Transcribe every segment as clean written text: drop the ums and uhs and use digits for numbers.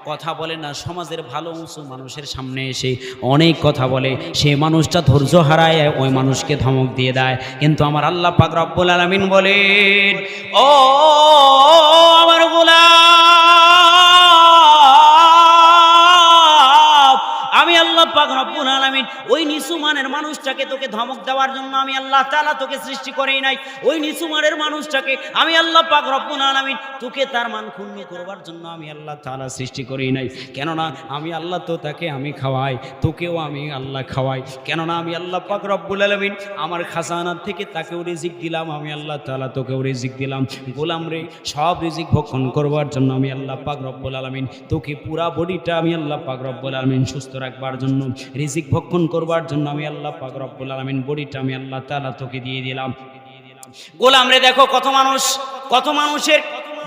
কথা বলে না, সমাজের ভালো উঁচু মানুষের সামনে এসে অনেক কথা বলে, সে মানুষটা ধৈর্য হারায়, ওই মানুষকে ধমক দিয়ে দেয়। কিন্তু আমার আল্লাহ পাক রব্বুল আলামিন বলেন, ও আমার গোলাম, আমি আল্লাহ পাক রব্বুল আলামিন ওই নিচু মানের মানুষটাকে তোকে ধমক দেওয়ার জন্য আমি আল্লাহ তাআলা তোকে সৃষ্টি করেই নাই। ওই নিচু মানের মানুষটাকে আমি আল্লাহ পাক রব্বুল আলামিন তোকে তার মান ক্ষুণ্ণ করবার জন্য আমি আল্লাহ তাআলা সৃষ্টি করেই নাই। কেননা আমি আল্লাহ তো তাকে আমি খাওয়াই, তোকেও আমি আল্লাহ খাওয়াই। কেননা আমি আল্লাহ পাক রব্বুল আলামিন আমার খাজানার থেকে তাকেও রিজিক দিলাম, আমি আল্লাহ তাআলা তোকেও রিজিক দিলাম। গোলাম রে, সব রিজিক ভক্ষণ করবার জন্য আমি আল্লাহ পাক রব্বুল আলামিন তোকে পুরা বডিটা আমি আল্লাহ পাক রব্বুল আলামিন সুস্থ রাখবার জন্য, রিজিক ভক্ষণ করবার জন্য আমি আল্লাহ পাক রব্বুল আলামিন বডিটা আমি আল্লাহ তাআলা তোকে দিয়ে দিলাম। গোলাম রে, দেখো কত মানুষের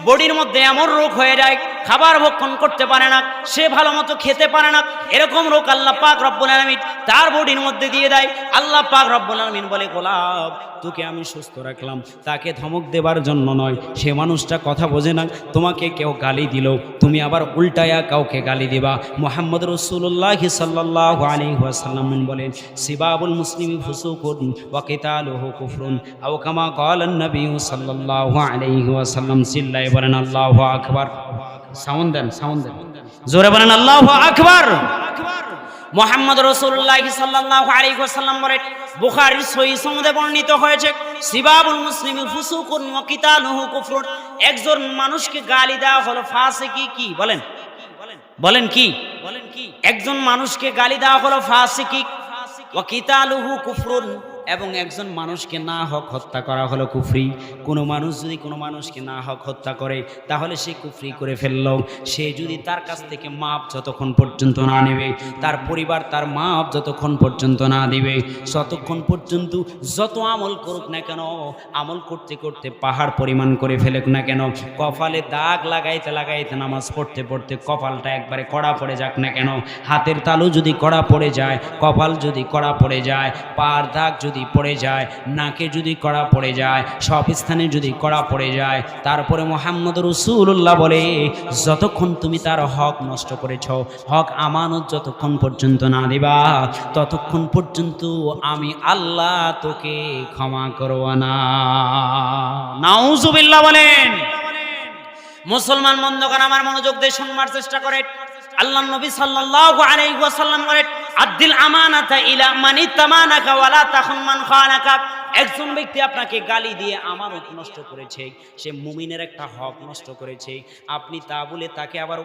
বডির মধ্যে এমন রোগ হয়ে যায়, খাবার ভক্ষণ করতে পারে না, সে ভালো মতো খেতে পারে না, এরকম রোগ আল্লাহ পাক রব্বুল আলামিন তার বডির মধ্যে দিয়ে দেয়। আল্লাহ পাক রব্বুল আলামিন বলে, গোলাম তোকে আমি সুস্থ রাখলাম তাকে ধমক দেবার জন্য নয়। সে মানুষটা কথা বোঝে না, তোমাকে কেউ গালি দিল, তুমি আবার উল্টায়া কাউকে গালি দিবা। মুহাম্মদ রাসূলুল্লাহ সাল্লাল্লাহু আলাইহি ওয়াসাল্লাম বলেন, সিবাবুল মুসলিমি ফুসুকুন ওয়া কিতালুহু কুফরুন আও কামা ক্বালান নবী সাল্লাল্লাহু আলাইহি ওয়াসাল্লাম। চিল্লায়ে বলেন আল্লাহু আকবার। সাউন্ড দেন, জোরে বলেন আল্লাহু আকবার। মুহাম্মদ রাসূলুল্লাহ সাল্লাল্লাহু আলাইহি ওয়াসাল্লাম বলেন, বুখারীর সহিহ সনদে বর্ণিত হয়েছে, সিবাবুল মুসলিমি ফুসুকুন ওয়া কিতালুহু কুফরুন। একজন মানুষকে গালি দেওয়া হলো ফাসিকি। কি বলেন কি? একজন মানুষকে গালি দেওয়া হলো ফাসিকি, ওয়া কিতালুহু কুফরুন, এবং একজন মানুষকে না হক হত্যা করা হলো কুফরি। কোনো মানুষ যদি কোনো মানুষকে না হক হত্যা করে তাহলে সে কুফরি করে ফেলল। সে যদি তার কাছ থেকে মাপ যতক্ষণ পর্যন্ত না নেবে, তার পরিবার তার মাপ যতক্ষণ পর্যন্ত না দিবে, ততক্ষণ পর্যন্ত যত আমল করুক না কেন, আমল করতে করতে পাহাড় পরিমাণ করে ফেলুক না কেন, কপালে দাগ লাগাইতে লাগাইতে নামাজ পড়তে পড়তে কপালটা একবারে কড়া পড়ে যাক না কেন, হাতের তালু যদি কড়া পড়ে যায়, কপাল যদি কড়া পড়ে যায়, পার দাগ যদি পড়ে যায়, নাকে যদি কড়া পড়ে যায়, সব স্থানে যদি কড়া পড়ে যায়, তারপরে মুহাম্মদ রাসূলুল্লাহ বলে, যতক্ষণ তুমি তার হক নষ্ট করেছ, হক আমানত যতক্ষণ পর্যন্ত না দিবা, ততক্ষণ পর্যন্ত আমি আল্লাহ তোকে ক্ষমা করব না। নাউজুবিল্লাহ বলেন। মুসলমান বন্ধুগণ, আমার মনোযোগ দিয়ে শুনবার চেষ্টা করেন। আল্লাহর নবী সাল্লাল্লাহু আলাইহি ওয়াসাল্লাম বলেন, আদ্দিল আমানাতা ইলা মান ইত্তামানাকা ওয়ালা তাখুন মান খানাকা। একজন ব্যক্তি আপনাকে গালি দিয়ে আমানত নষ্ট করেছে, সে মুমিনের একটা হক নষ্ট করেছে, আপনি তা বলে তাকে আবার